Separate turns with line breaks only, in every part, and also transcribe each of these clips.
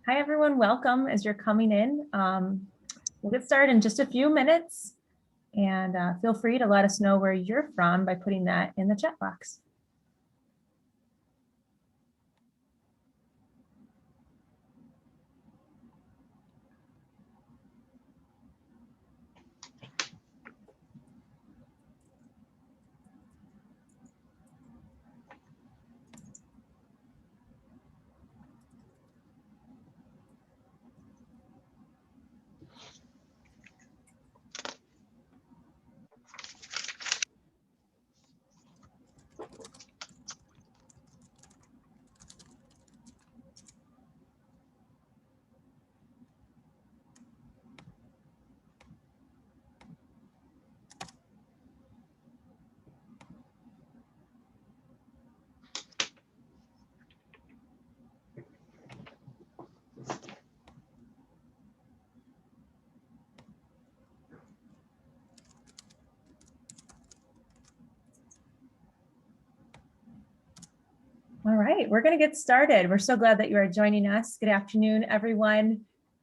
Hi, everyone. Welcome as you're coming in. We'll get started in just a few minutes, and feel free to let us know where you're from by putting that in the chat box. All right, we're going to get started. We're so glad that you are joining us. Good afternoon, everyone.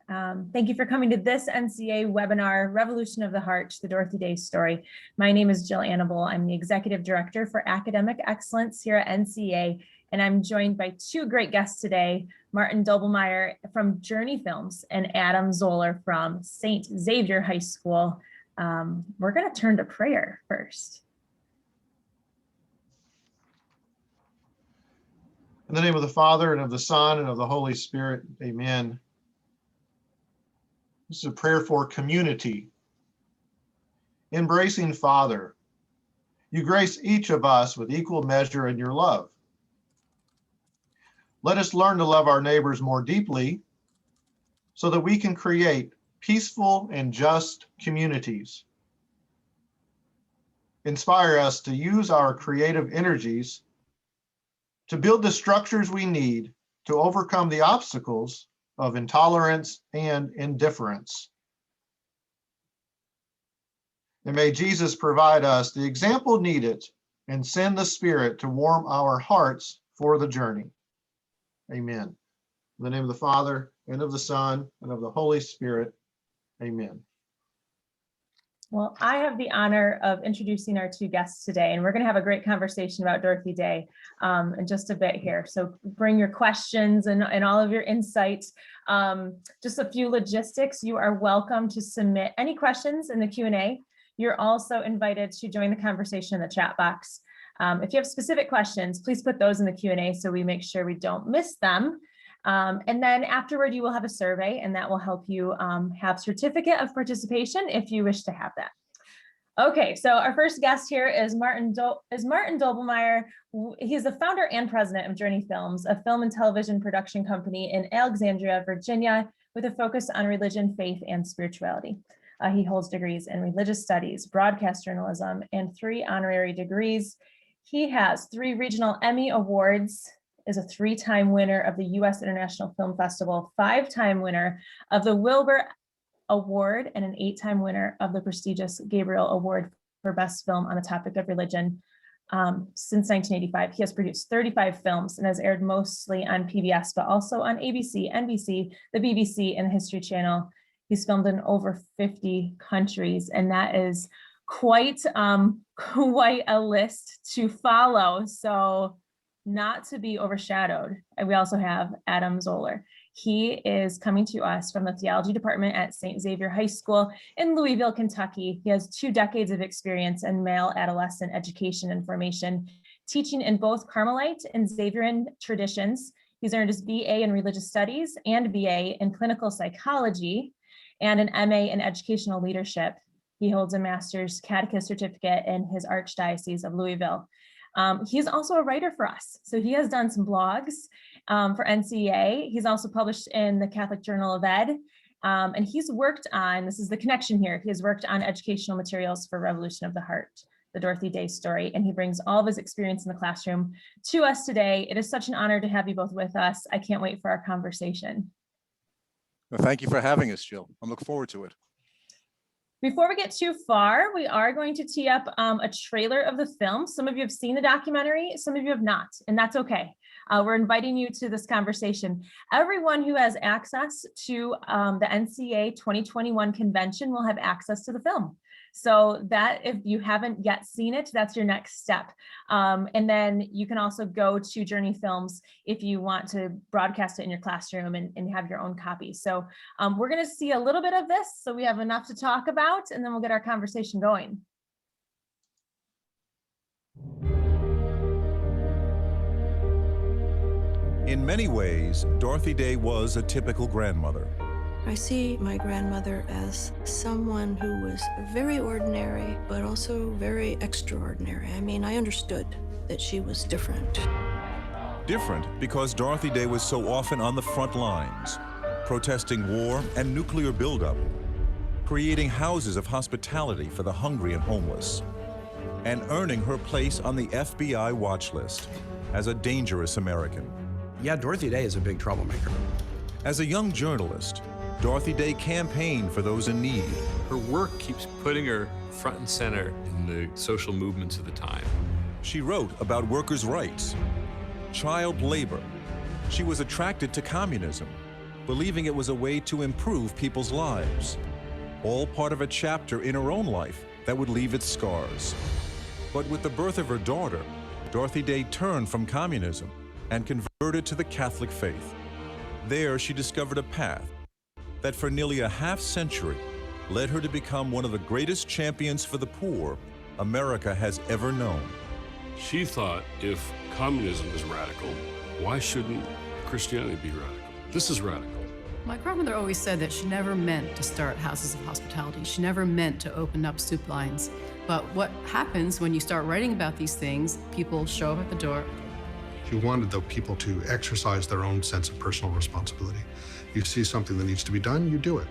Thank you for coming to this NCA webinar, Revolution of the Heart, the Dorothy Day Story. My name is Jill Annable. I'm the Executive Director for Academic Excellence here at NCA, and I'm joined by two great guests today, Martin Doblmeier from Journey Films and Adam Zoeller from Saint Xavier High School. We're going to turn to prayer first.
In the name of the Father, and of the Son, and of the Holy Spirit, amen. This is a prayer for community. Embracing Father, you grace each of us with equal measure in your love. Let us learn to love our neighbors more deeply so that we can create peaceful and just communities. Inspire us to use our creative energies to build the structures we need to overcome the obstacles of intolerance and indifference. And may Jesus provide us the example needed and send the Spirit to warm our hearts for the journey. Amen. In the name of the Father, and of the Son, and of the Holy Spirit. Amen.
Well, I have the honor of introducing our two guests today, and we're going to have a great conversation about Dorothy Day in just a bit here. So bring your questions and all of your insights. Just a few logistics. You are welcome to submit any questions in the Q&A. You're also invited to join the conversation in the chat box. If you have specific questions, please put those in the Q&A so we make sure we don't miss them. And then afterward, you will have a survey, and that will help you have certificate of participation if you wish to have that. Okay, so our first guest here is Martin Doblmeier. He's the founder and president of Journey Films, a film and television production company in Alexandria, Virginia, with a focus on religion, faith, and spirituality. He holds degrees in religious studies, broadcast journalism, and 3 honorary degrees. He has 3 regional Emmy Awards, is a 3-time winner of the U.S. International Film Festival, 5-time winner of the Wilbur Award, and an 8-time winner of the prestigious Gabriel Award for Best Film on the topic of religion. Since 1985, he has produced 35 films and has aired mostly on PBS, but also on ABC, NBC, the BBC, and the History Channel. He's filmed in over 50 countries, and that is quite a list to follow. So not to be overshadowed, we also have Adam Zoeller. He is coming to us from the theology department at Saint Xavier High School in Louisville, Kentucky. He has 2 decades of experience in male adolescent education and formation, teaching in both Carmelite and Xaverian traditions. He's earned his BA in religious studies and BA in clinical psychology and an MA in educational leadership. He holds a master's catechist certificate in his Archdiocese of Louisville. He's also a writer for us. So he has done some blogs for NCA. He's also published in the Catholic Journal of Ed. And he's worked on, this is the connection here, he has worked on educational materials for Revolution of the Heart, the Dorothy Day Story, and he brings all of his experience in the classroom to us today. It is such an honor to have you both with us. I can't wait for our conversation.
Well, thank you for having us, Jill. I'm looking forward to it.
Before we get too far, we are going to tee up a trailer of the film. Some of you have seen the documentary, some of you have not, and that's okay. We're inviting you to this conversation. Everyone who has access to the NCA 2021 convention will have access to the film. So that if you haven't yet seen it, that's your next step. And then you can also go to Journey Films if you want to broadcast it in your classroom and have your own copy. So we're going to see a little bit of this, so we have enough to talk about, and then we'll get our conversation going.
In many ways, Dorothy Day was a typical grandmother.
I see my grandmother as someone who was very ordinary, but also very extraordinary. I mean, I understood that she was different.
Different because Dorothy Day was so often on the front lines, protesting war and nuclear buildup, creating houses of hospitality for the hungry and homeless, and earning her place on the FBI watch list as a dangerous American.
Yeah, Dorothy Day is a big troublemaker.
As a young journalist, Dorothy Day campaigned for those in need.
Her work keeps putting her front and center in the social movements of the time.
She wrote about workers' rights, child labor. She was attracted to communism, believing it was a way to improve people's lives. All part of a chapter in her own life that would leave its scars. But with the birth of her daughter, Dorothy Day turned from communism and converted to the Catholic faith. There, she discovered a path that for nearly a half-century led her to become one of the greatest champions for the poor America has ever known.
She thought if communism is radical, why shouldn't Christianity be radical? This is radical.
My grandmother always said that she never meant to start houses of hospitality. She never meant to open up soup lines. But what happens when you start writing about these things, people show up at the door.
She wanted the people to exercise their own sense of personal responsibility. You see something that needs to be done, you do it.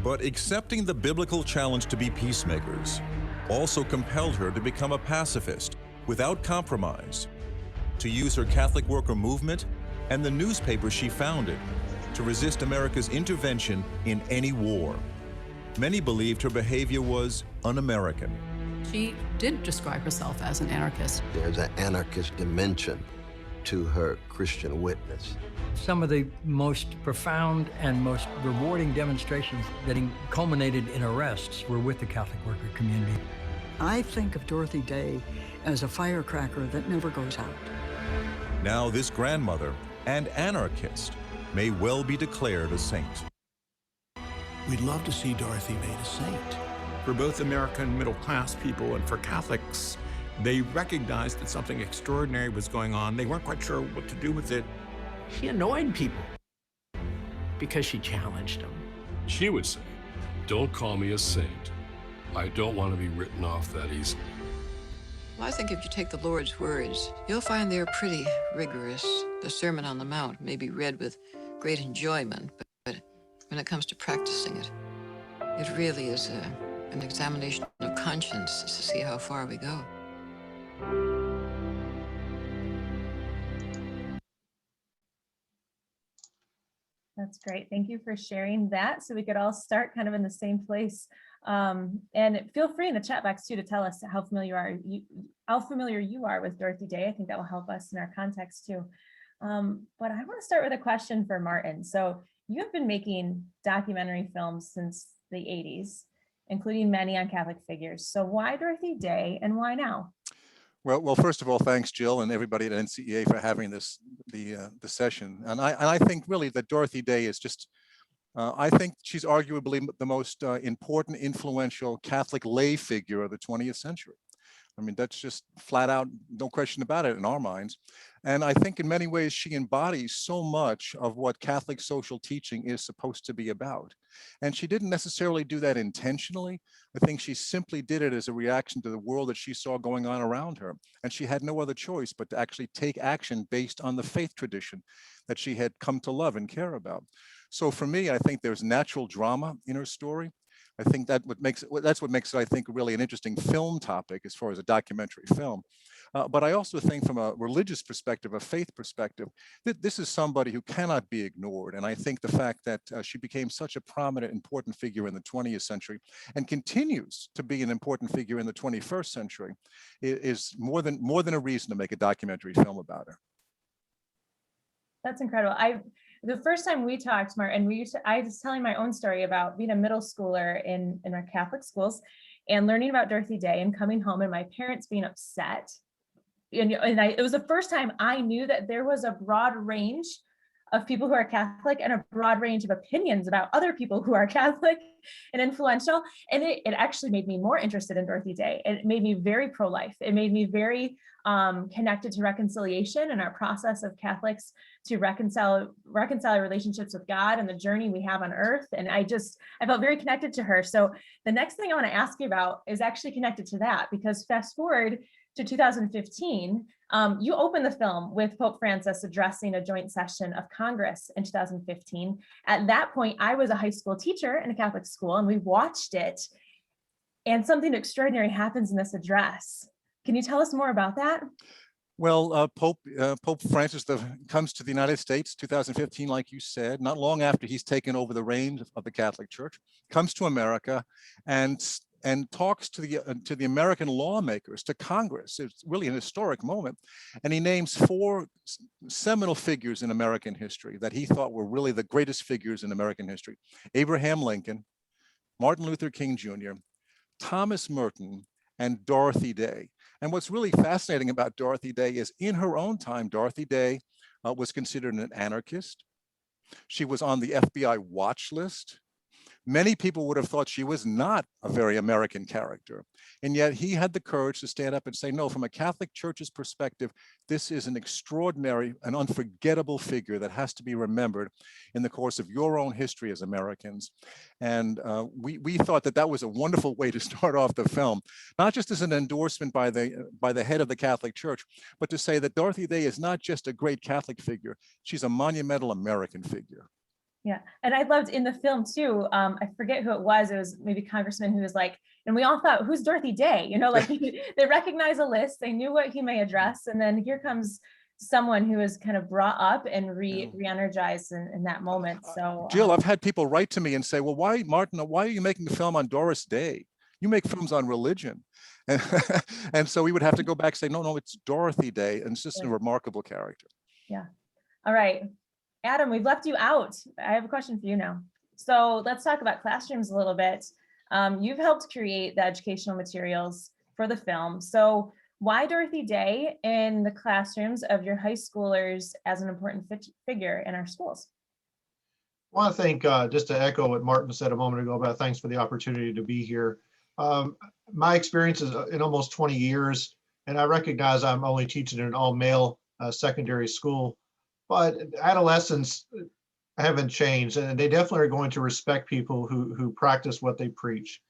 But accepting the biblical challenge to be peacemakers also compelled her to become a pacifist without compromise, to use her Catholic worker movement and the newspaper she founded to resist America's intervention in any war. Many believed her behavior was un-American.
She did describe herself as an anarchist.
There's an anarchist dimension to her Christian witness.
Some of the most profound and most rewarding demonstrations that culminated in arrests were with the Catholic worker community.
I think of Dorothy Day as a firecracker that never goes out.
Now this grandmother and anarchist may well be declared a saint.
We'd love to see Dorothy made a saint. For both American middle-class people and for Catholics, they recognized that something extraordinary was going on. They weren't quite sure what to do with it.
She annoyed people because she challenged them.
She would say, don't call me a saint. I don't want to be written off that easily.
Well, I think if you take the Lord's words, you'll find they're pretty rigorous. The Sermon on the Mount may be read with great enjoyment, but when it comes to practicing it, it really is an examination of conscience to see how far we go.
That's great. Thank you for sharing that. So we could all start kind of in the same place. And feel free in the chat box too to tell us how familiar you are with Dorothy Day. I think that will help us in our context too. But I want to start with a question for Martin. So you have been making documentary films since the 80s, including many on Catholic figures. So why Dorothy Day and why now?
Well, first of all, thanks, Jill, and everybody at NCEA for having the session. And I think really that Dorothy Day is just, I think she's arguably the most important, influential Catholic lay figure of the 20th century. I mean, that's just flat out, no question about it in our minds. And I think in many ways, she embodies so much of what Catholic social teaching is supposed to be about. And she didn't necessarily do that intentionally. I think she simply did it as a reaction to the world that she saw going on around her. And she had no other choice but to actually take action based on the faith tradition that she had come to love and care about. So for me, I think there's natural drama in her story. I think that's what makes it, I think, really an interesting film topic as far as a documentary film. But I also think from a religious perspective, a faith perspective, that this is somebody who cannot be ignored. And I think the fact that she became such a prominent, important figure in the 20th century and continues to be an important figure in the 21st century is more than a reason to make a documentary film about her.
That's incredible. The first time we talked, Martin, I was telling my own story about being a middle schooler in our Catholic schools and learning about Dorothy Day and coming home and my parents being upset. It was the first time I knew that there was a broad range of people who are Catholic and a broad range of opinions about other people who are Catholic and influential. And it actually made me more interested in Dorothy Day. It made me very pro-life. It made me very connected to reconciliation and our process of Catholics to reconcile relationships with God and the journey we have on earth. And I felt very connected to her. So the next thing I want to ask you about is actually connected to that, because fast forward to 2015, you opened the film with Pope Francis addressing a joint session of Congress in 2015. At that point, I was a high school teacher in a Catholic school, and we watched it, and something extraordinary happens in this address. Can you tell us more about that?
Well, Pope Francis comes to the United States, 2015, like you said, not long after he's taken over the reins of the Catholic Church, comes to America and talks to the American lawmakers, to Congress. It's really an historic moment. And he names 4 seminal figures in American history that he thought were really the greatest figures in American history: Abraham Lincoln, Martin Luther King Jr., Thomas Merton, and Dorothy Day. And what's really fascinating about Dorothy Day is, in her own time, Dorothy Day was considered an anarchist. She was on the FBI watch list. Many people would have thought she was not a very American character. And yet he had the courage to stand up and say, no, from a Catholic Church's perspective, this is an extraordinary, an unforgettable figure that has to be remembered in the course of your own history as Americans. And we thought that was a wonderful way to start off the film, not just as an endorsement by the head of the Catholic Church, but to say that Dorothy Day is not just a great Catholic figure, she's a monumental American figure.
Yeah, and I loved in the film too, I forget who it was maybe Congressman who was like, and we all thought, who's Dorothy Day? Like they recognize a list, they knew what he may address, and then here comes someone who is kind of brought up and re-energized in that moment. So
Jill, I've had people write to me and say, well, why are you making a film on Doris Day? You make films on religion. And so we would have to go back and say, no, it's Dorothy Day, and it's just a remarkable character.
Yeah. All right. Adam, we've left you out. I have a question for you now. So let's talk about classrooms a little bit. You've helped create the educational materials for the film. So why Dorothy Day in the classrooms of your high schoolers as an important figure in our schools?
Well, I think just to echo what Martin said a moment ago about thanks for the opportunity to be here. My experience is in almost 20 years, and I recognize I'm only teaching in an all-male secondary school. But adolescents haven't changed, and they definitely are going to respect people who practice what they preach.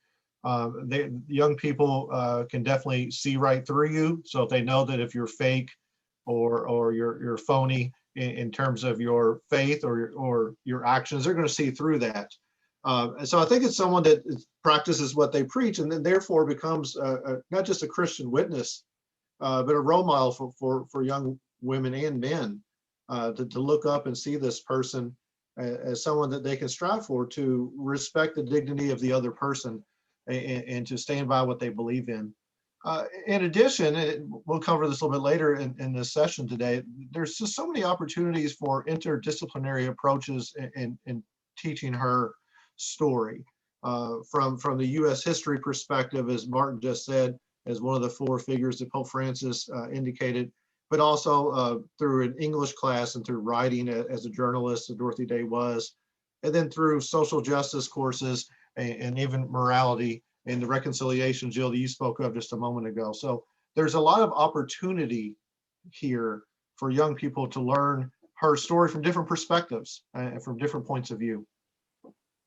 Young people can definitely see right through you. So if they know that if you're fake or you're phony in terms of your faith or your actions, they're going to see through that. And so I think it's someone that practices what they preach, and then therefore becomes not just a Christian witness, but a role model for young women and men. To look up and see this person as someone that they can strive for, to respect the dignity of the other person and to stand by what they believe in. In addition, we'll cover this a little bit later in this session today, there's just so many opportunities for interdisciplinary approaches in teaching her story. From the U.S. history perspective, as Martin just said, as one of the 4 figures that Pope Francis indicated, but also through an English class and through writing as a journalist, as Dorothy Day was, and then through social justice courses and even morality and the reconciliation, Jill, that you spoke of just a moment ago. So there's a lot of opportunity here for young people to learn her story from different perspectives and from different points of view.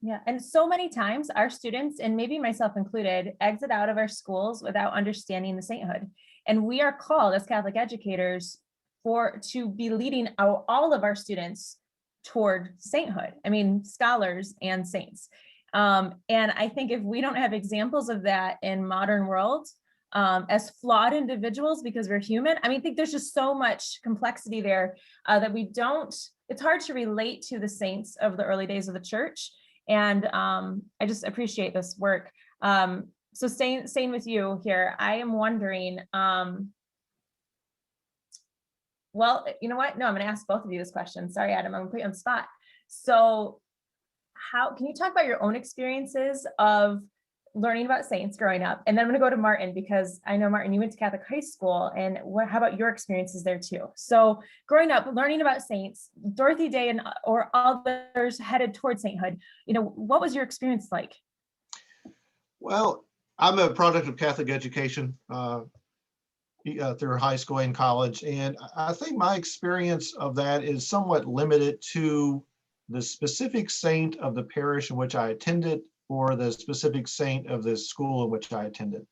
Yeah, and so many times our students, and maybe myself included, exit out of our schools without understanding the sainthood. And we are called as Catholic educators to be leading all of our students toward sainthood. I mean, scholars and saints. And I think if we don't have examples of that in modern world, as flawed individuals, because we're human, I think there's just so much complexity there that it's hard to relate to the saints of the early days of the church. And I just appreciate this work. So staying with you here, I am wondering, Well, you know what? No, I'm going to ask both of you this question. Sorry, Adam, I'm going to put you on the spot. So how can you talk about your own experiences of learning about saints growing up? And then I'm going to go to Martin, because I know, Martin, you went to Catholic high school, and how about your experiences there too? So growing up, learning about saints, Dorothy Day and or others headed towards sainthood, what was your experience like?
Well, I'm a product of Catholic education through high school and college. And I think my experience of that is somewhat limited to the specific saint of the parish in which I attended, or the specific saint of the school in which I attended.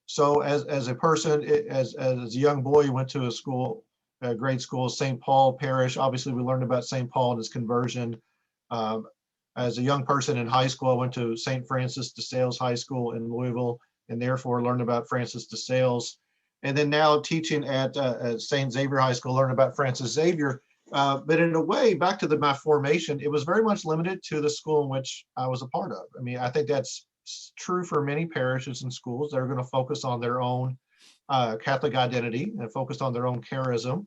So as a person, as a young boy, went to a grade school, St. Paul Parish. Obviously, we learned about St. Paul and his conversion. As a young person in high school, I went to St. Francis de Sales High School in Louisville, and therefore learned about Francis de Sales. And then now teaching at Saint Xavier High School, learn about Francis Xavier. But in a way, back to my formation, it was very much limited to the school in which I was a part of. I mean, I think that's true for many parishes and schools that are going to focus on their own Catholic identity and focus on their own charism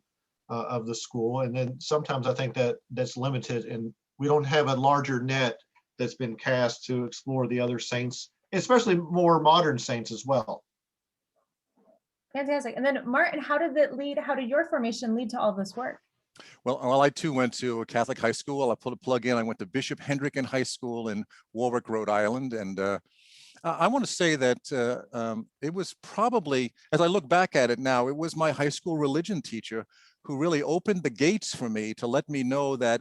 of the school. And then sometimes I think that's limited, and we don't have a larger net that's been cast to explore the other saints, especially more modern saints as well.
Fantastic. And then Martin, how did your formation lead to all this work?
Well, I too went to a Catholic high school. I'll put a plug in. I went to Bishop Hendricken High School in Warwick, Rhode Island. And I want to say that it was probably, as I look back at it now, it was my high school religion teacher who really opened the gates for me to let me know that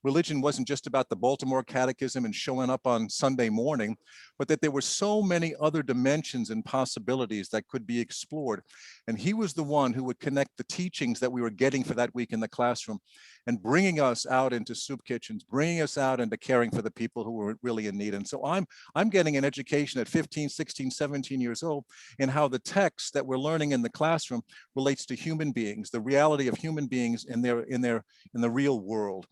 religion wasn't just about the Baltimore Catechism and showing up on Sunday morning, but that there were so many other dimensions and possibilities that could be explored. And he was the one who would connect the teachings that we were getting for that week in the classroom and bringing us out into soup kitchens, bringing us out into caring for the people who were really in need. And so I'm getting an education at 15, 16, 17 years old in how the text that we're learning in the classroom relates to human beings, the reality of human beings in the real world.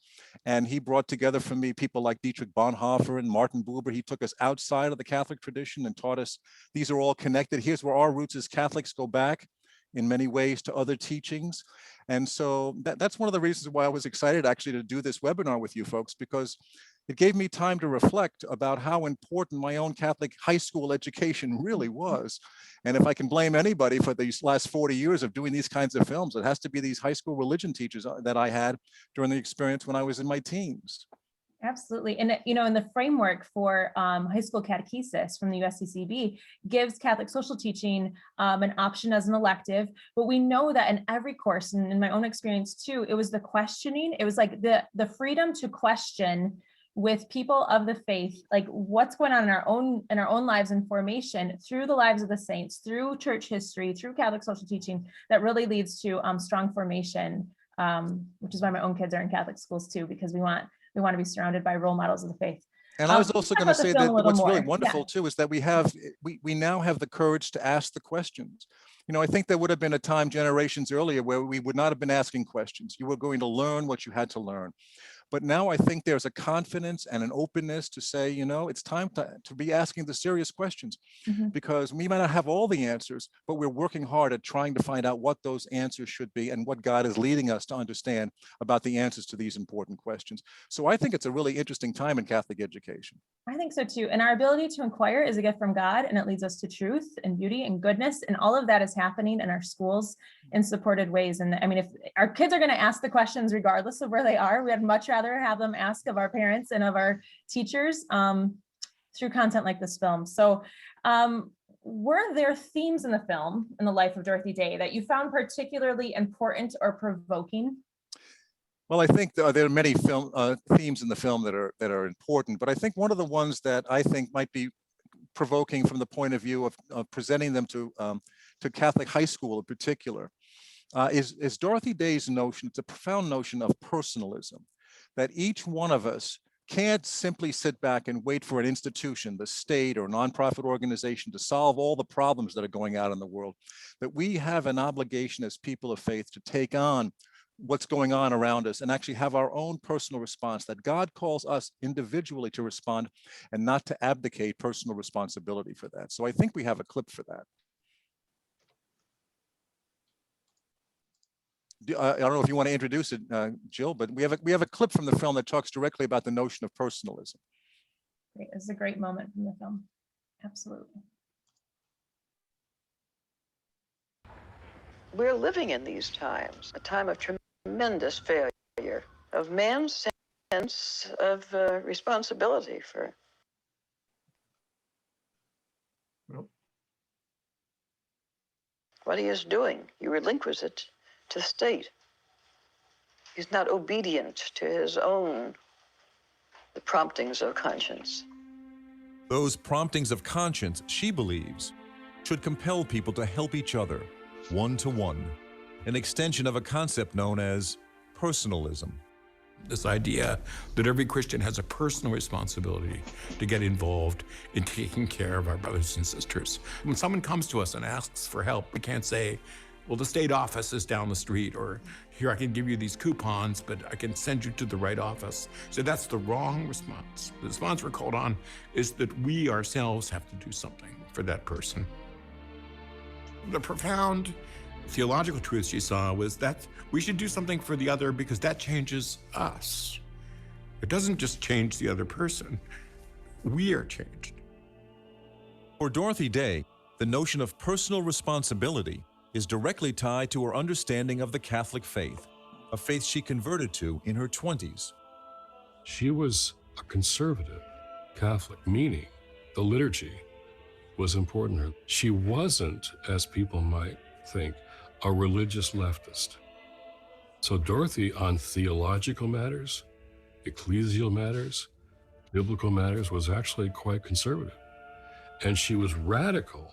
And he brought together for me people like Dietrich Bonhoeffer and Martin Buber. He took us outside of the Catholic tradition and taught us these are all connected. Here's where our roots as Catholics go back in many ways to other teachings. And so that's one of the reasons why I was excited actually to do this webinar with you folks, because it gave me time to reflect about how important my own Catholic high school education really was. And if I can blame anybody for these last 40 years of doing these kinds of films, it has to be these high school religion teachers that I had during the experience when I was in my teens.
Absolutely. And, in the framework for high school catechesis from the USCCB gives Catholic social teaching an option as an elective, but we know that in every course, and in my own experience too, it was the questioning. It was like the freedom to question with people of the faith, like what's going on in our own lives and formation through the lives of the saints, through church history, through Catholic social teaching, that really leads to strong formation, which is why my own kids are in Catholic schools too, because we want to be surrounded by role models of the faith.
And I was also going to say that what's really wonderful too is that we now have the courage to ask the questions. I think there would have been a time generations earlier where we would not have been asking questions. You were going to learn what you had to learn. But now I think there's a confidence and an openness to say, it's time to be asking the serious questions, because we might not have all the answers, but we're working hard at trying to find out what those answers should be and what God is leading us to understand about the answers to these important questions. So I think it's a really interesting time in Catholic education.
I think so too. And our ability to inquire is a gift from God, and it leads us to truth and beauty and goodness. And all of that is happening in our schools in supported ways. And I mean, if our kids are going to ask the questions regardless of where they are, we would much rather have them ask of our parents and of our teachers through content like this film. So were there themes in the film, in the life of Dorothy Day, that you found particularly important or provoking?
Well, I think there are many themes in the film that are important, but I think one of the ones that I think might be provoking from the point of view of presenting them to Catholic high school in particular is Dorothy Day's notion. It's a profound notion of personalism, that each one of us can't simply sit back and wait for an institution, the state or nonprofit organization, to solve all the problems that are going on in the world, that we have an obligation as people of faith to take on what's going on around us and actually have our own personal response, that God calls us individually to respond and not to abdicate personal responsibility for that. So I think we have a clip for that. I don't know if you want to introduce it, Jill, but we have a clip from the film that talks directly about the notion of personalism.
Great. This is a great moment from the film. Absolutely.
We're living in these times, a time of tremendous failure of man's sense of responsibility for. What he is doing, he relinquishes it to the state. He's not obedient to his own, the promptings of conscience.
Those promptings of conscience, she believes, should compel people to help each other, one to one, an extension of a concept known as personalism.
This idea that every Christian has a personal responsibility to get involved in taking care of our brothers and sisters. When someone comes to us and asks for help, we can't say, well, the state office is down the street, or here, I can give you these coupons, but I can send you to the right office. So that's the wrong response. The response we're called on is that we ourselves have to do something for that person. The profound theological truth she saw was that we should do something for the other because that changes us. It doesn't just change the other person. We are changed.
For Dorothy Day, the notion of personal responsibility is directly tied to her understanding of the Catholic faith, a faith she converted to in her 20s.
She was a conservative Catholic, meaning the liturgy was important to her. She wasn't, as people might think, a religious leftist. So Dorothy, on theological matters, ecclesial matters, biblical matters, was actually quite conservative. And she was radical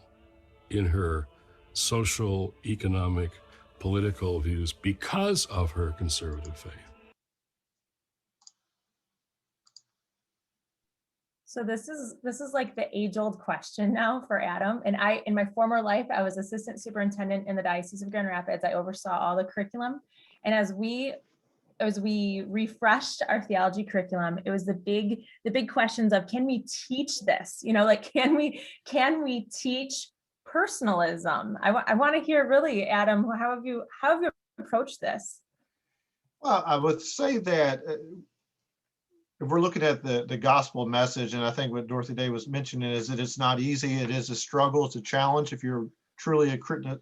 in her social, economic, political views because of her conservative faith.
So this is like the age-old question now for Adam. And in my former life, I was assistant superintendent in the Diocese of Grand Rapids. I oversaw all the curriculum. And as we refreshed our theology curriculum, it was the big questions of, can we teach this? You know, like, can we teach personalism? I want to hear, really, Adam, how have you approached this?
Well, I would say that if we're looking at the gospel message, and I think what Dorothy Day was mentioning is that it's not easy. It is a struggle. It's a challenge if you're truly a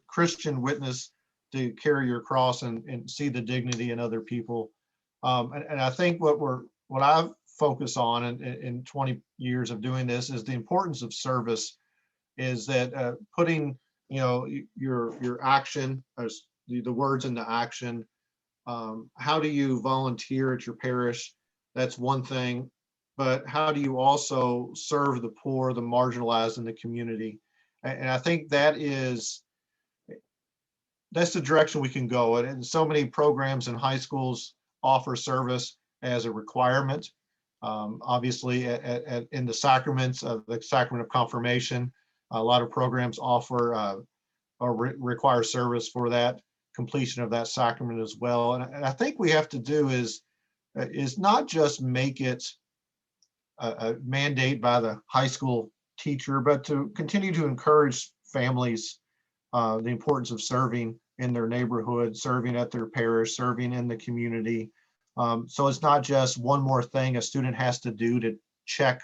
Christian witness to carry your cross and see the dignity in other people. And I think what I've focused on in 20 years of doing this is the importance of service. Is that putting, your action, the words into action. How do you volunteer at your parish? That's one thing, but how do you also serve the poor, the marginalized in the community? And I think that's the direction we can go. And so many programs in high schools offer service as a requirement. Obviously, in the sacraments, the sacrament of confirmation, a lot of programs offer or require service for that completion of that sacrament as well. And I think we have to do is not just make it a mandate by the high school teacher, but to continue to encourage families the importance of serving in their neighborhood, serving at their parish, serving in the community. So it's not just one more thing a student has to do to check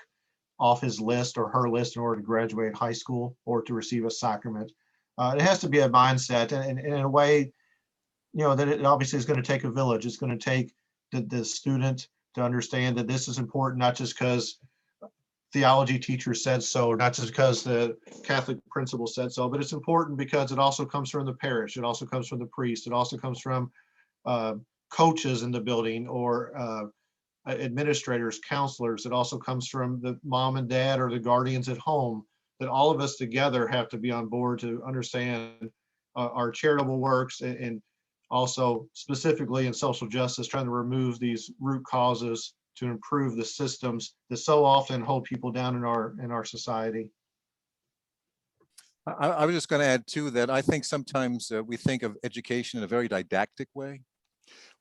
off his list or her list in order to graduate high school or to receive a sacrament. It has to be a mindset, and in a way, that it obviously is going to take a village. It's going to take the student to understand that this is important, not just because theology teacher said so, or not just because the Catholic principle said so, but it's important because it also comes from the parish. It also comes from the priest. It also comes from coaches in the building or administrators, counselors. It also comes from the mom and dad or the guardians at home, that all of us together have to be on board to understand our charitable works and also specifically in social justice, trying to remove these root causes to improve the systems that so often hold people down in our society.
I was just going to add too that I think sometimes we think of education in a very didactic way,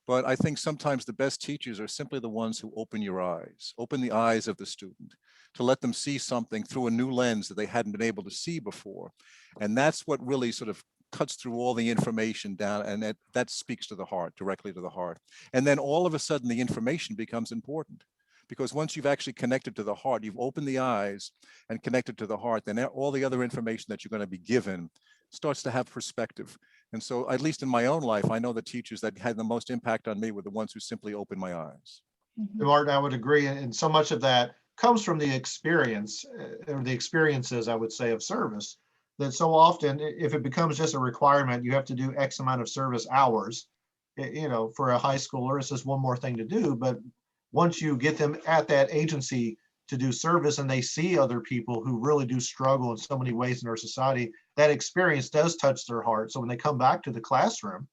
but I think sometimes the best teachers are simply the ones who open the eyes of the student, to let them see something through a new lens that they hadn't been able to see before. And that's what really sort of cuts through all the information down, and that speaks to the heart, directly to the heart. And then all of a sudden the information becomes important, because once you've actually connected to the heart, you've opened the eyes and connected to the heart, then all the other information that you're going to be given starts to have perspective. And so, at least in my own life, I know the teachers that had the most impact on me were the ones who simply opened my eyes.
Martin, I would agree. And so much of that comes from the experience, or the experiences, I would say, of service, that so often, if it becomes just a requirement, you have to do X amount of service hours, for a high schooler, it's just one more thing to do. But once you get them at that agency to do service, and they see other people who really do struggle in so many ways in our society, that experience does touch their heart. So when they come back to the classroom,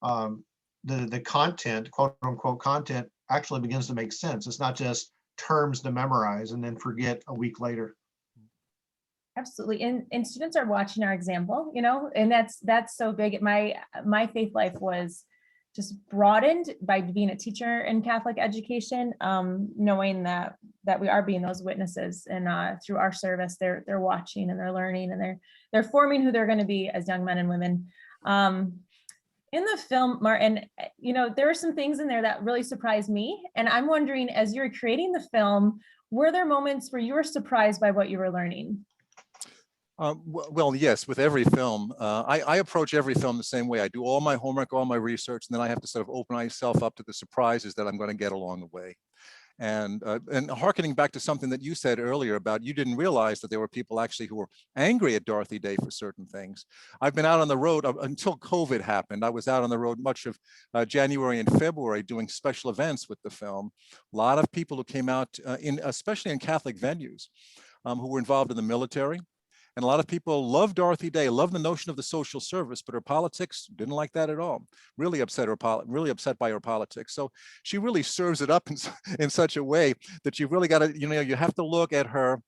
the content, quote unquote content, actually begins to make sense. It's not just terms to memorize and then forget a week later.
Absolutely. And students are watching our example, and that's so big. My faith life was just broadened by being a teacher in Catholic education, knowing that we are being those witnesses, and through our service, they're watching and they're learning, and they're forming who they're going to be as young men and women. In the film, Martin, there are some things in there that really surprised me. And I'm wondering, as you were creating the film, were there moments where you were surprised by what you were learning?
Well, yes, with every film, I approach every film the same way. I do all my homework, all my research, and then I have to sort of open myself up to the surprises that I'm going to get along the way. And hearkening back to something that you said earlier about you didn't realize that there were people actually who were angry at Dorothy Day for certain things. I've been out on the road until COVID happened. I was out on the road much of January and February doing special events with the film. A lot of people who came out, especially in Catholic venues, who were involved in the military. And a lot of people love Dorothy Day, love the notion of the social service, but her politics didn't like that at all. Really upset by her politics. So she really serves it up in such a way that you've really got to, you have to look at her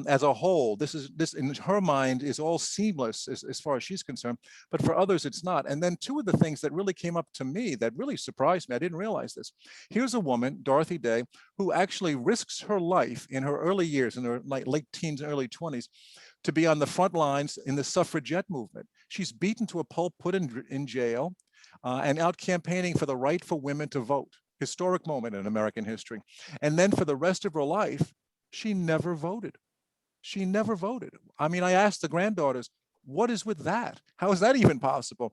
as a whole. This in her mind is all seamless as far as she's concerned, but for others it's not. And then two of the things that really came up to me that really surprised me, I didn't realize this. Here's a woman, Dorothy Day, who actually risks her life in her early years, in her late teens, early 20s, to be on the front lines in the suffragette movement. She's beaten to a pulp, put in jail, and out campaigning for the right for women to vote. Historic moment in American history. And then for the rest of her life, she never voted. She never voted. I mean, I asked the granddaughters, what is with that? How is that even possible?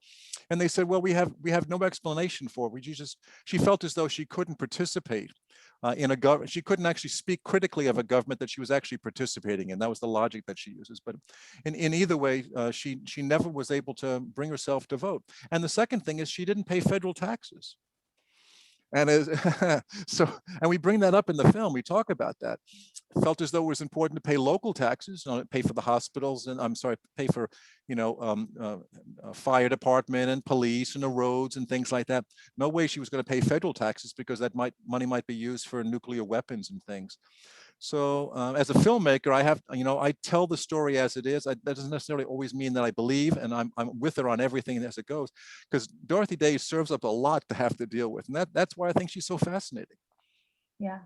And they said, well, we have no explanation for it. She felt as though she couldn't participate in a government. She couldn't actually speak critically of a government that she was actually participating in. That was the logic that she uses. But in either way, she never was able to bring herself to vote. And the second thing is she didn't pay federal taxes. And and we bring that up in the film. We talk about that. Felt as though it was important to pay local taxes, pay for the hospitals, and pay for fire department and police and the roads and things like that. No way she was going to pay federal taxes, because that money might be used for nuclear weapons and things. So as a filmmaker, I tell the story as it is. That doesn't necessarily always mean that I believe, and I'm with her on everything as it goes, because Dorothy Day serves up a lot to have to deal with, and that's why I think she's so fascinating.
Yeah.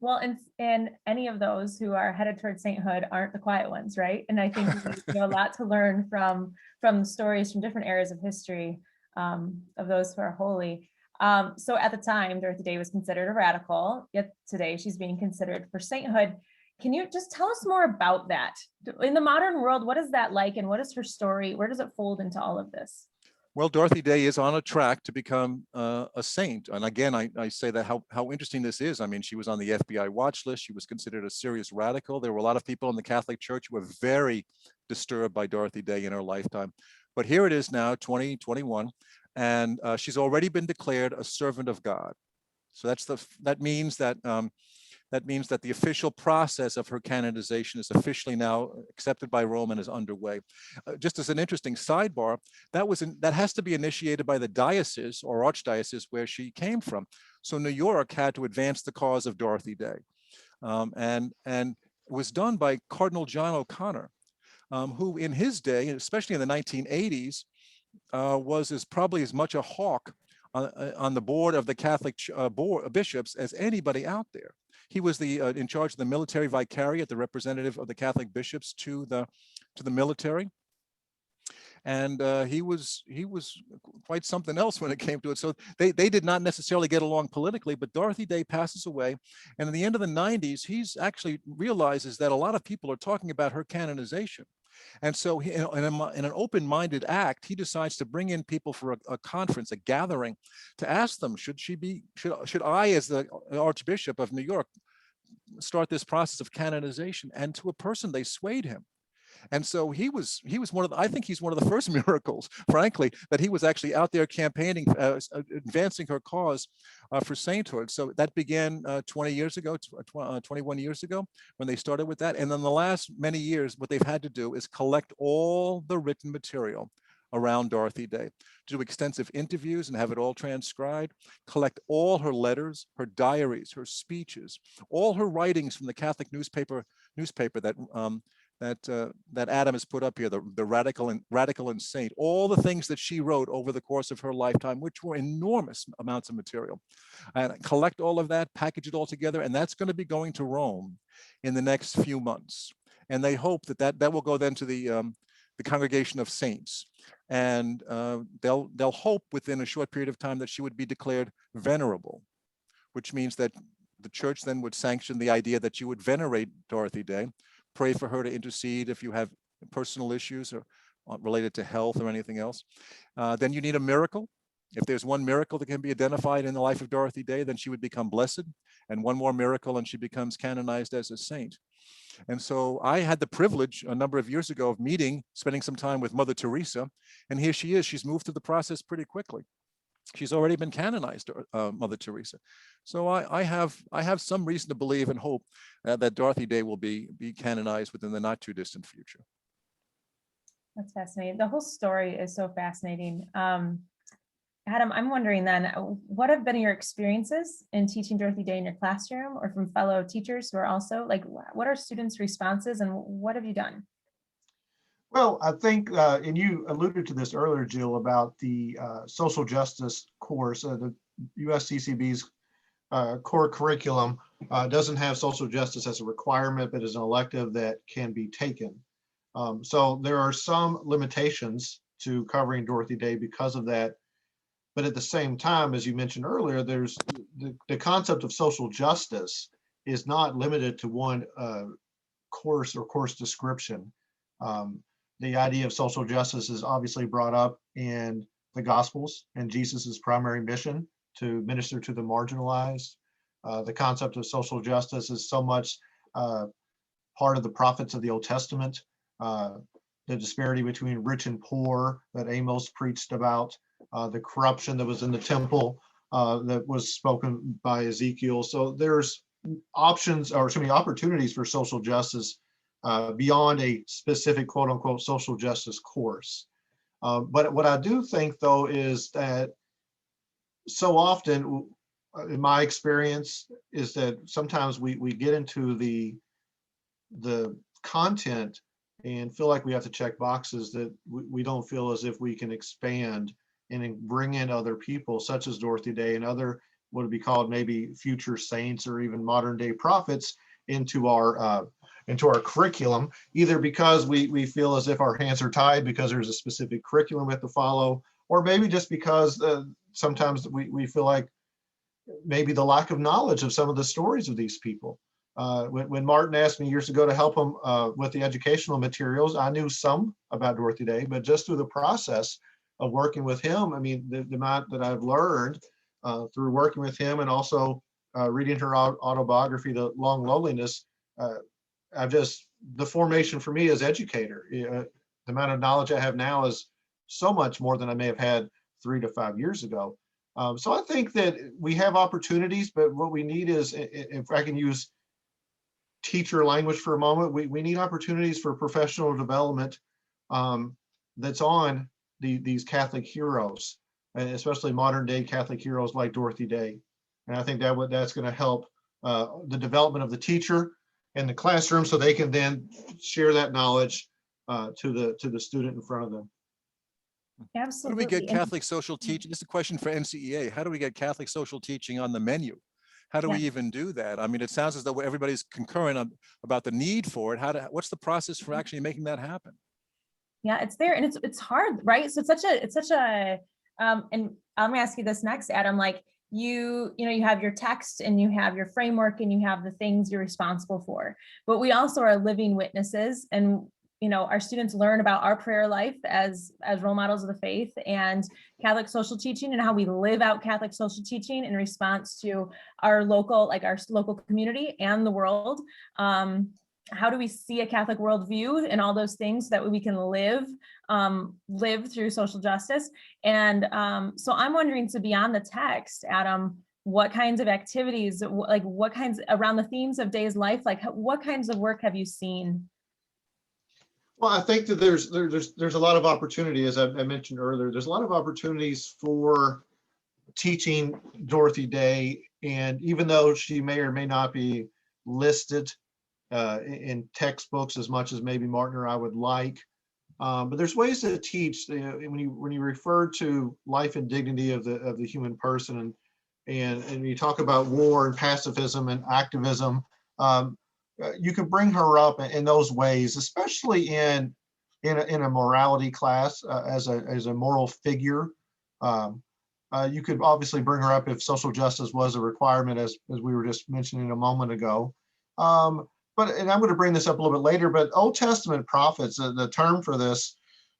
Well, and any of those who are headed towards sainthood aren't the quiet ones, right? And I think we have a lot to learn from the stories from different eras of history of those who are holy. So at the time, Dorothy Day was considered a radical, yet today she's being considered for sainthood. Can you just tell us more about that? In the modern world, what is that like, and what is her story? Where does it fold into all of this?
Well, Dorothy Day is on a track to become a saint. And again, I say that how interesting this is. I mean, she was on the FBI watch list. She was considered a serious radical. There were a lot of people in the Catholic Church who were very disturbed by Dorothy Day in her lifetime. But here it is now, 2021, and she's already been declared a servant of God. So that means that the official process of her canonization is officially now accepted by Rome and is underway. Just as an interesting sidebar, that has to be initiated by the diocese or archdiocese where she came from. So New York had to advance the cause of Dorothy Day, and it was done by Cardinal John O'Connor, who in his day, especially in the 1980s, was probably as much a hawk on the board of the Catholic bishops as anybody out there. He was in charge of the military vicariate, the representative of the Catholic bishops to the military. And he was quite something else when it came to it. So they did not necessarily get along politically, but Dorothy Day passes away. And in the end of the 90s, he's actually realizes that a lot of people are talking about her canonization. And so in an open-minded act, he decides to bring in people for a conference, a gathering, to ask them, should I, as the Archbishop of New York, start this process of canonization? And to a person, they swayed him. And so he was one of the, I think he's one of the first miracles, frankly, that he was actually out there campaigning, advancing her cause for sainthood. So that began 20 years ago, 21 years ago, when they started with that. And then the last many years, what they've had to do is collect all the written material around Dorothy Day, do extensive interviews and have it all transcribed, collect all her letters, her diaries, her speeches, all her writings from the Catholic newspaper that Adam has put up here, the Radical and Saint, all the things that she wrote over the course of her lifetime, which were enormous amounts of material, and collect all of that, package it all together, and that's going to be going to Rome in the next few months. And they hope that will go then to the Congregation of Saints, and they'll hope within a short period of time that she would be declared venerable, which means that the church then would sanction the idea that you would venerate Dorothy Day, pray for her to intercede if you have personal issues or related to health or anything else. Then you need a miracle. If there's one miracle that can be identified in the life of Dorothy Day, then she would become blessed, and one more miracle and she becomes canonized as a saint. And so I had the privilege a number of years ago of spending some time with Mother Teresa, and here she is. She's moved through the process pretty quickly. She's already been canonized, Mother Teresa. So I have some reason to believe and hope that Dorothy Day will be canonized within the not too distant future.
That's fascinating. The whole story is so fascinating. Adam, I'm wondering then, what have been your experiences in teaching Dorothy Day in your classroom or from fellow teachers who are also, like, what are students' responses and what have you done?
Well, I think, and you alluded to this earlier, Jill, about the social justice course. The USCCB's core curriculum doesn't have social justice as a requirement, but is an elective that can be taken. So there are some limitations to covering Dorothy Day because of that. But at the same time, as you mentioned earlier, there's the concept of social justice is not limited to one course or course description. The idea of social justice is obviously brought up in the Gospels and Jesus's primary mission to minister to the marginalized. The concept of social justice is so much part of the prophets of the Old Testament. The disparity between rich and poor that Amos preached about, the corruption that was in the temple that was spoken by Ezekiel. So there's opportunities for social justice beyond a specific quote unquote social justice course. But what I do think though is that so often, in my experience, is that sometimes we get into the content and feel like we have to check boxes that we don't feel as if we can expand and bring in other people such as Dorothy Day and other what would be called maybe future saints or even modern day prophets into our curriculum, either because we feel as if our hands are tied because there's a specific curriculum we have to follow, or maybe just because sometimes we feel like maybe the lack of knowledge of some of the stories of these people. When Martin asked me years ago to help him with the educational materials, I knew some about Dorothy Day, but just through the process of working with him, I mean, the amount that I've learned through working with him and also reading her autobiography, The Long Loneliness, the formation for me as educator, the amount of knowledge I have now is so much more than I may have had 3 to 5 years ago. So I think that we have opportunities, but what we need is, if I can use teacher language for a moment, we need opportunities for professional development that's on these Catholic heroes, and especially modern day Catholic heroes like Dorothy Day. And I think that's going to help the development of the teacher in the classroom so they can then share that knowledge to the student in front of them.
Absolutely.
How do we get Catholic social teaching? This is a question for NCEA. How do we get Catholic social teaching on the menu? How do we even do that? I mean, it sounds as though everybody's concurrent about the need for it. What's the process for actually making that happen?
Yeah, it's there, and it's hard, right? So it's such a and I'm gonna ask you this next, Adam. Like you have your text and you have your framework and you have the things you're responsible for, but we also are living witnesses, and our students learn about our prayer life as role models of the faith and Catholic social teaching, and how we live out Catholic social teaching in response to our local community and the world. How do we see a Catholic worldview and all those things that we can live through social justice? And so I'm wondering, to beyond the text, Adam, what kinds of activities, what kinds around the themes of Day's life, what kinds of work have you seen?
Well, I think that there's a lot of opportunity, as I mentioned earlier. There's a lot of opportunities for teaching Dorothy Day, and even though she may or may not be listed in textbooks as much as maybe Martin or I would like, but there's ways to teach. When you refer to life and dignity of the human person, and you talk about war and pacifism and activism. You can bring her up in those ways, especially in a morality class as a moral figure. You could obviously bring her up if social justice was a requirement, as we were just mentioning a moment ago. And I'm going to bring this up a little bit later, but Old Testament prophets, the term for this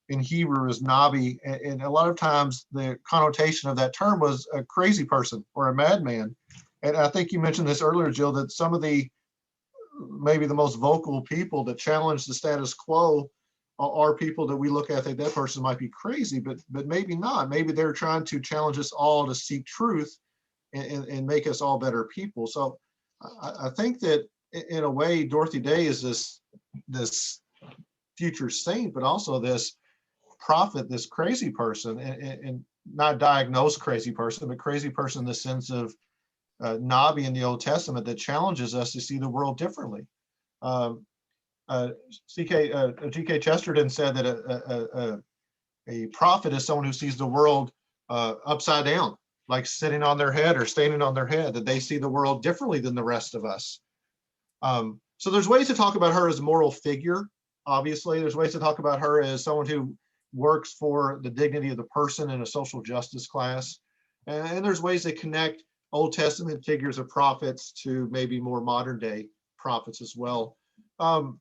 in Hebrew is Nabi, and a lot of times the connotation of that term was a crazy person or a madman. And I think you mentioned this earlier, Jill, that some of maybe the most vocal people that challenge the status quo are people that we look at, think that person might be crazy, but maybe not. Maybe they're trying to challenge us all to seek truth and make us all better people. So I think that in a way, Dorothy Day is this future saint, but also this prophet, this crazy person, and not diagnosed crazy person, but crazy person in the sense of Nabi in the Old Testament that challenges us to see the world differently. G.K. Chesterton said that a prophet is someone who sees the world upside down, like sitting on their head or standing on their head, that they see the world differently than the rest of us. So there's ways to talk about her as a moral figure. Obviously, there's ways to talk about her as someone who works for the dignity of the person in a social justice class. And there's ways to connect Old Testament figures of prophets to maybe more modern day prophets as well. Some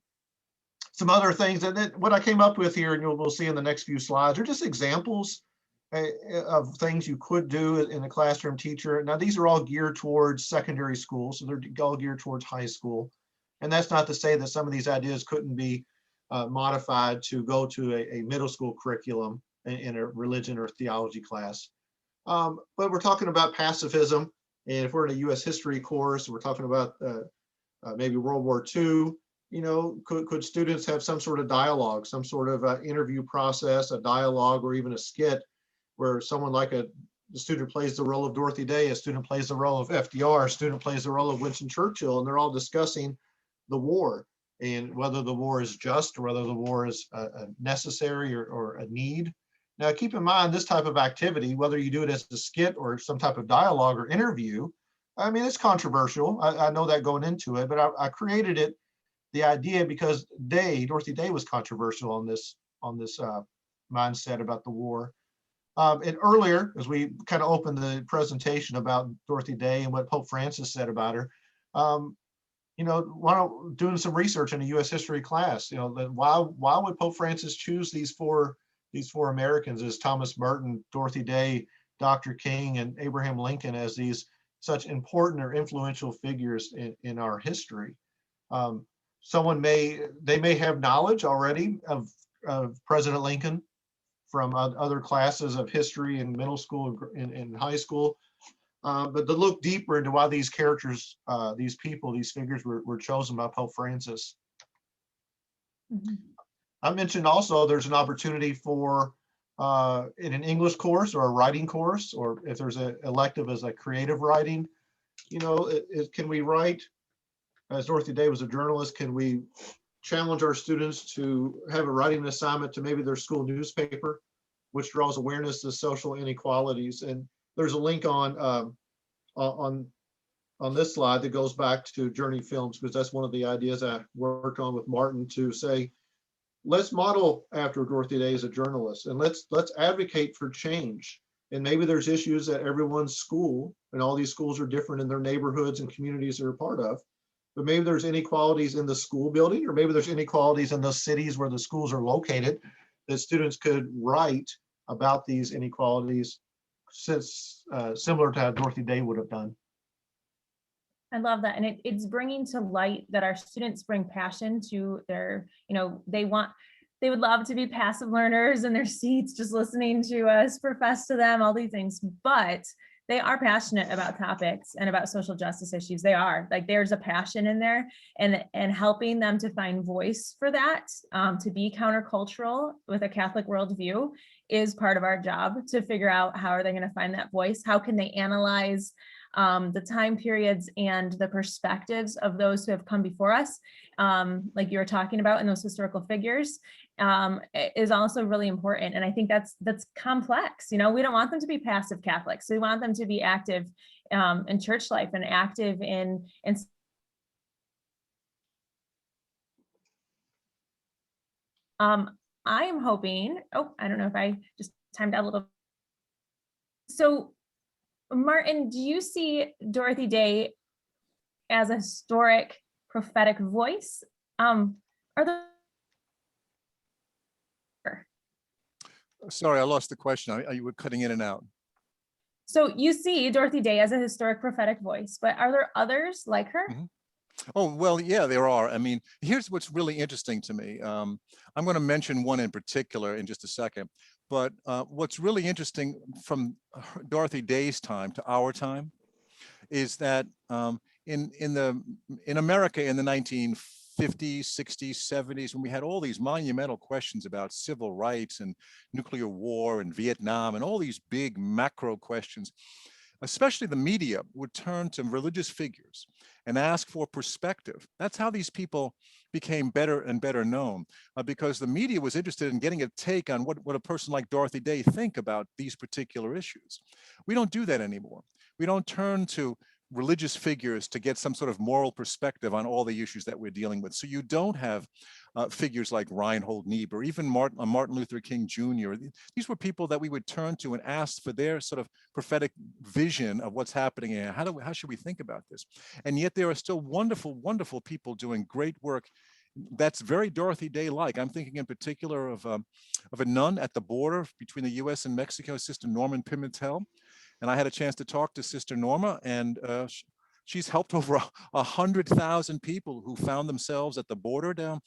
other things, and then what I came up with here, and we'll see in the next few slides, are just examples of things you could do in a classroom teacher. Now, these are all geared towards secondary school, so they're all geared towards high school. And that's not to say that some of these ideas couldn't be modified to go to a middle school curriculum in a religion or theology class. But we're talking about pacifism, and if we're in a U.S. history course, we're talking about maybe World War II. Could students have some sort of dialogue, some sort of interview process, a dialogue, or even a skit where someone like the student plays the role of Dorothy Day, a student plays the role of FDR, a student plays the role of Winston Churchill, and they're all discussing the war and whether the war is just or whether the war is necessary or a need. Now, keep in mind, this type of activity, whether you do it as a skit or some type of dialogue or interview, I mean, it's controversial. I know that going into it, but I created it, the idea, because Dorothy Day was controversial on this mindset about the war. And earlier, as we kind of opened the presentation about Dorothy Day and what Pope Francis said about her, doing some research in a U.S. history class, why would Pope Francis choose these four Americans, as Thomas Merton, Dorothy Day, Dr. King, and Abraham Lincoln, as these such important or influential figures in our history? They may have knowledge already of President Lincoln from other classes of history in middle school and high school, but to look deeper into why these characters, these figures were chosen by Pope Francis. Mm-hmm. I mentioned also there's an opportunity for in an English course or a writing course, or if there's an elective as a creative writing, can we write, as Dorothy Day was a journalist, can we challenge our students to have a writing assignment to maybe their school newspaper, which draws awareness to social inequalities? And there's a link on this slide that goes back to Journey Films, because that's one of the ideas I worked on with Martin, to say, let's model after Dorothy Day as a journalist, and let's advocate for change. And maybe there's issues at everyone's school, and all these schools are different in their neighborhoods and communities they're a part of. But maybe there's inequalities in the school building, or maybe there's inequalities in those cities where the schools are located, that students could write about these inequalities, since similar to how Dorothy Day would have done.
I love that. And it's bringing to light that our students bring passion to their, they would love to be passive learners in their seats, just listening to us profess to them, all these things, but they are passionate about topics and about social justice issues. They are, like, there's a passion in there, and helping them to find voice for that, to be countercultural with a Catholic worldview is part of our job, to figure out how are they going to find that voice? How can they analyze the time periods and the perspectives of those who have come before us, like you were talking about in those historical figures, is also really important. And I think that's complex. We don't want them to be passive Catholics. We want them to be active in church life and active in I am hoping, I don't know if I just timed out a little. So Martin, do you see Dorothy Day as a historic prophetic voice? Are there...
Sorry, I lost the question. You were cutting in and out.
So you see Dorothy Day as a historic prophetic voice, but are there others like her?
Mm-hmm. Oh, well, yeah, there are. I mean, here's what's really interesting to me. I'm going to mention one in particular in just a second. But what's really interesting from Dorothy Day's time to our time is that in America in the 1950s, 60s, 70s, when we had all these monumental questions about civil rights and nuclear war and Vietnam and all these big macro questions, especially the media would turn to religious figures and ask for perspective. That's how these people became better and better known, because the media was interested in getting a take on what a person like Dorothy Day think about these particular issues. We don't do that anymore. We don't turn to religious figures to get some sort of moral perspective on all the issues that we're dealing with. So you don't have figures like Reinhold Niebuhr, even Martin Luther King Jr. These were people that we would turn to and ask for their sort of prophetic vision of what's happening here. How should we think about this? And yet there are still wonderful, wonderful people doing great work that's very Dorothy Day-like. I'm thinking in particular of a nun at the border between the US and Mexico, Sister Norman Pimentel. And I had a chance to talk to Sister Norma, and she's helped over 100,000 people who found themselves at the border down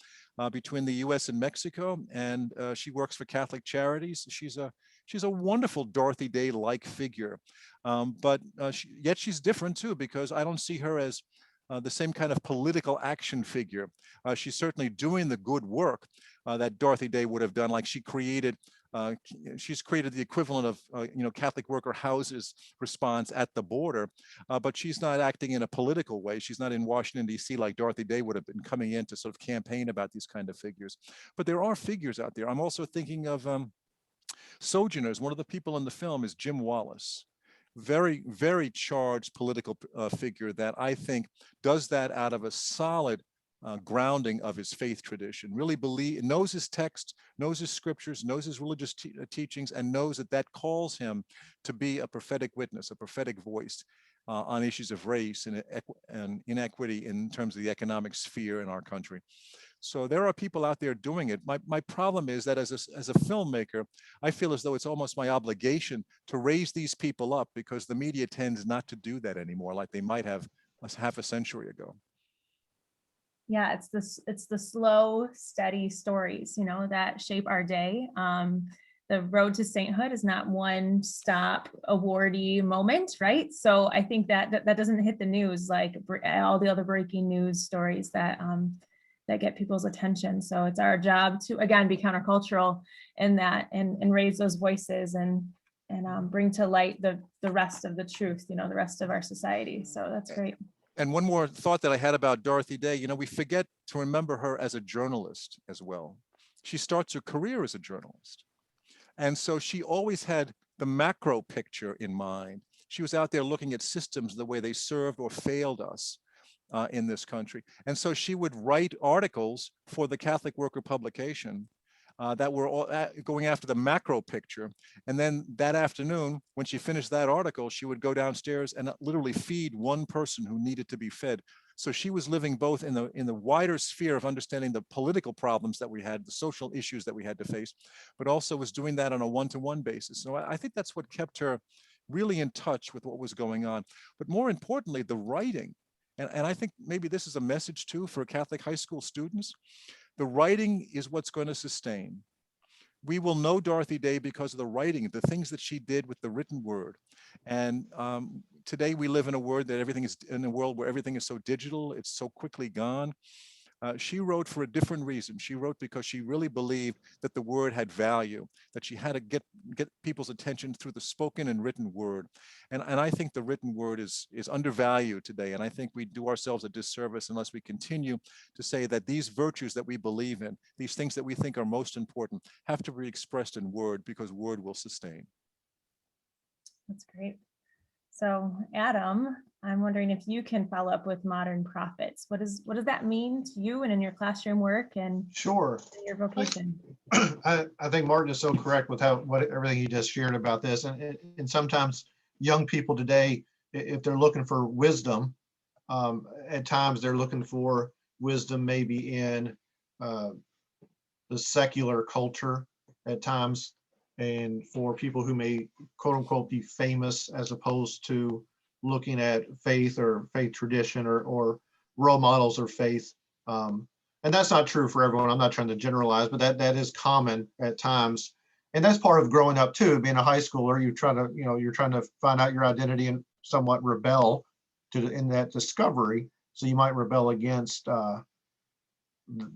between the US and Mexico. And she works for Catholic Charities. She's a wonderful Dorothy Day-like figure. Yet she's different too, because I don't see her as the same kind of political action figure. She's certainly doing the good work that Dorothy Day would have done. Like she's created the equivalent of Catholic worker houses response at the border, but she's not acting in a political way. She's not in Washington, D.C. like Dorothy Day would have been, coming in to sort of campaign about these kind of figures. But there are figures out there. I'm also thinking of Sojourners. One of the people in the film is Jim Wallace. Very, very charged political figure that I think does that out of a solid grounding of his faith tradition, really knows his text, knows his scriptures, knows his religious teachings, and knows that calls him to be a prophetic witness, a prophetic voice on issues of race and inequity in terms of the economic sphere in our country. So there are people out there doing it. My problem is that as a filmmaker, I feel as though it's almost my obligation to raise these people up, because the media tends not to do that anymore, like they might have half a century ago.
Yeah, it's the slow, steady stories, that shape our day. The road to sainthood is not one stop awardee moment, right? So I think that doesn't hit the news like all the other breaking news stories that get people's attention. So it's our job to, again, be countercultural in that and raise those voices and bring to light the rest of the truth, the rest of our society. So that's great.
And one more thought that I had about Dorothy Day, we forget to remember her as a journalist as well. She starts her career as a journalist. And so she always had the macro picture in mind. She was out there looking at systems, the way they served or failed us. in this country. And so she would write articles for the Catholic Worker publication that were all going after the macro picture. And then that afternoon, when she finished that article, she would go downstairs and literally feed one person who needed to be fed. So she was living both in the wider sphere of understanding the political problems that we had, the social issues that we had to face, but also was doing that on a one-to-one basis. So I think that's what kept her really in touch with what was going on. But more importantly, the writing. And I think maybe this is a message too for Catholic high school students. The writing is what's going to sustain. We will know Dorothy Day because of the writing, the things that she did with the written word. And today we live in a world where everything is so digital, it's so quickly gone. She wrote for a different reason. She wrote because she really believed that the word had value, that she had to get people's attention through the spoken and written word. And I think the written word is undervalued today. And I think we do ourselves a disservice unless we continue to say that these virtues that we believe in, these things that we think are most important, have to be expressed in word, because word will sustain.
That's great. So Adam, I'm wondering if you can follow up with modern prophets. What does that mean to you and in your classroom work and
Sure.
in your vocation?
I think Martin is so correct with everything he just shared about this. And sometimes young people today, if they're looking for wisdom, at times they're looking for wisdom maybe in the secular culture at times, and for people who may quote unquote be famous, as opposed to looking at faith or faith tradition or role models of faith. And that's not true for everyone. I'm not trying to generalize, but that is common at times. And that's part of growing up too. Being a high schooler, you're trying to find out your identity and somewhat rebel in that discovery. So you might rebel against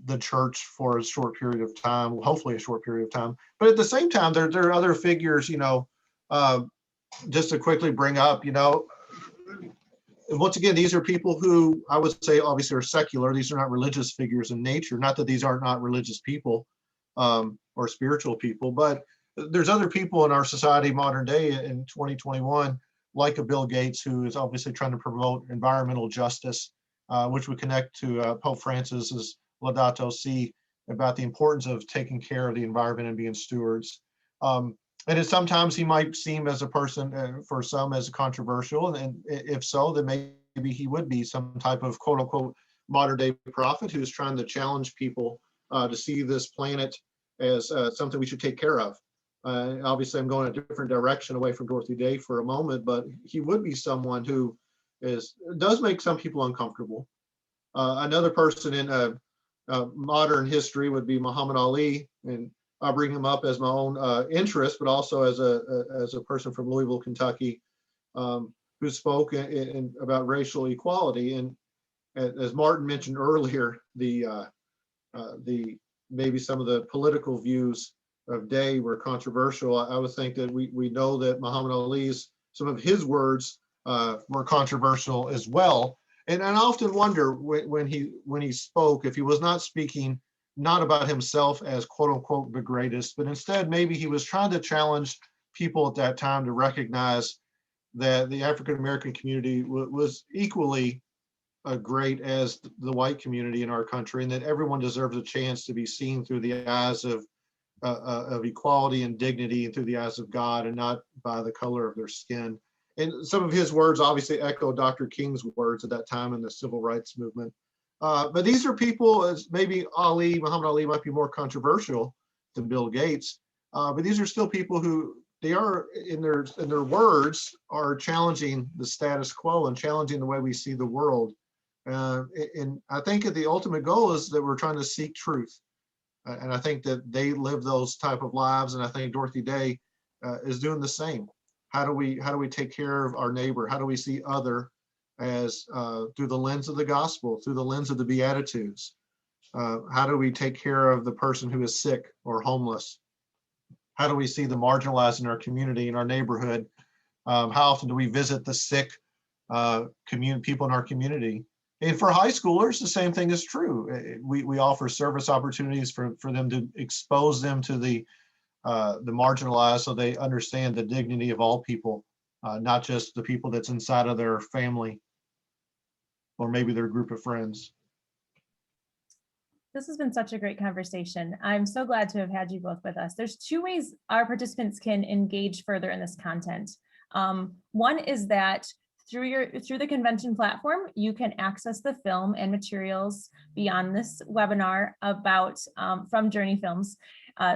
the church for a short period of time, hopefully a short period of time. But at the same time, there are other figures, just to quickly bring up, once again, these are people who I would say obviously are secular. These are not religious figures in nature. Not that these are not religious people or spiritual people, but there's other people in our society modern day in 2021, like a Bill Gates, who is obviously trying to promote environmental justice, which would connect to Pope Francis's Laudato Si about the importance of taking care of the environment and being stewards. And sometimes he might seem as a person, for some, as controversial. And if so, then maybe he would be some type of quote unquote modern day prophet who's trying to challenge people to see this planet as something we should take care of. Obviously, I'm going a different direction away from Dorothy Day for a moment, but he would be someone who does make some people uncomfortable. Another person in modern history would be Muhammad Ali, and I'll bring him up as my own interest, but also as a person from Louisville, Kentucky, who spoke about racial equality. And as Martin mentioned earlier, the maybe some of the political views of Day were controversial. I would think that we know that Muhammad Ali's, some of his words were controversial as well. And I often wonder when he spoke, if he was not speaking not about himself as quote unquote the greatest, but instead maybe he was trying to challenge people at that time to recognize that the African American community was equally great as the white community in our country, and that everyone deserves a chance to be seen through the eyes of equality and dignity, and through the eyes of God, and not by the color of their skin. And some of his words obviously echo Dr. King's words at that time in the civil rights movement. But these are people, as maybe Muhammad Ali might be more controversial than Bill Gates, but these are still people who they are in their words are challenging the status quo and challenging the way we see the world. And I think that the ultimate goal is that we're trying to seek truth. And I think that they live those type of lives. And I think Dorothy Day is doing the same. How do we take care of our neighbor? How do we see other as through the lens of the gospel, through the lens of the Beatitudes? How do we take care of the person who is sick or homeless? How do we see the marginalized in our community, in our neighborhood? How often do we visit the sick people in our community? And for high schoolers, the same thing is true. We offer service opportunities for them to expose them to the marginalized, so they understand the dignity of all people, not just the people that's inside of their family. or maybe their group of friends.
This has been such a great conversation. I'm so glad to have had you both with us. There's two ways our participants can engage further in this content. One is that through the convention platform, you can access the film and materials beyond this webinar about from Journey Films,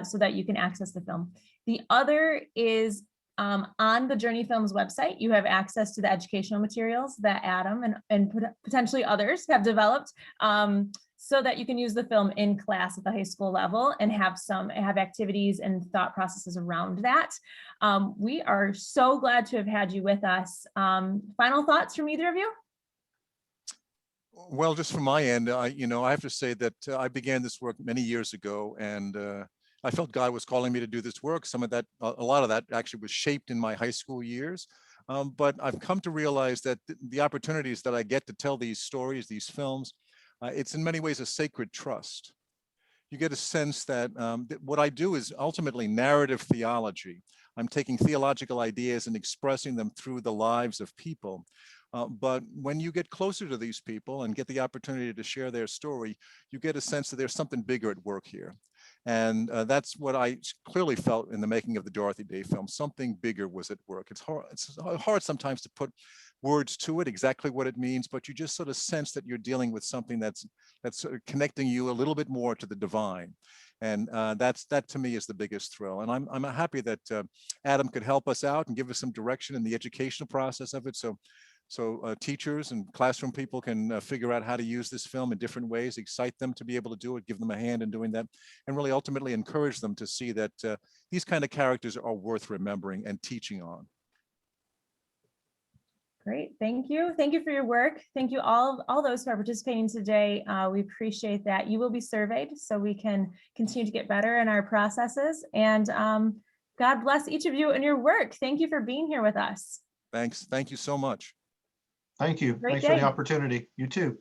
so that you can access the film. The other is on the Journey Films website, you have access to the educational materials that Adam and potentially others have developed, so that you can use the film in class at the high school level and have activities and thought processes around that. We are so glad to have had you with us. Final thoughts from either of you?
Well, just from my end, I have to say that I began this work many years ago, and I felt God was calling me to do this work. Some of that, a lot of that actually was shaped in my high school years. But I've come to realize that the opportunities that I get to tell these stories, these films, it's in many ways a sacred trust. You get a sense that what I do is ultimately narrative theology. I'm taking theological ideas and expressing them through the lives of people. But when you get closer to these people and get the opportunity to share their story, you get a sense that there's something bigger at work here. And that's what I clearly felt in the making of the Dorothy Day film. Something bigger was at work. It's hard sometimes to put words to it, exactly what it means, but you just sort of sense that you're dealing with something that's sort of connecting you a little bit more to the divine. And that to me is the biggest thrill. And I'm happy that Adam could help us out and give us some direction in the educational process of it. So teachers and classroom people can figure out how to use this film in different ways, excite them to be able to do it, give them a hand in doing that, and really ultimately encourage them to see that these kind of characters are worth remembering and teaching on.
Great, thank you. Thank you for your work. Thank you all those who are participating today. We appreciate that. You will be surveyed so we can continue to get better in our processes. And God bless each of you in your work. Thank you for being here with us.
Thanks. Thank you so much.
Thank you.
Great
Thanks for
day.
the opportunity. You too.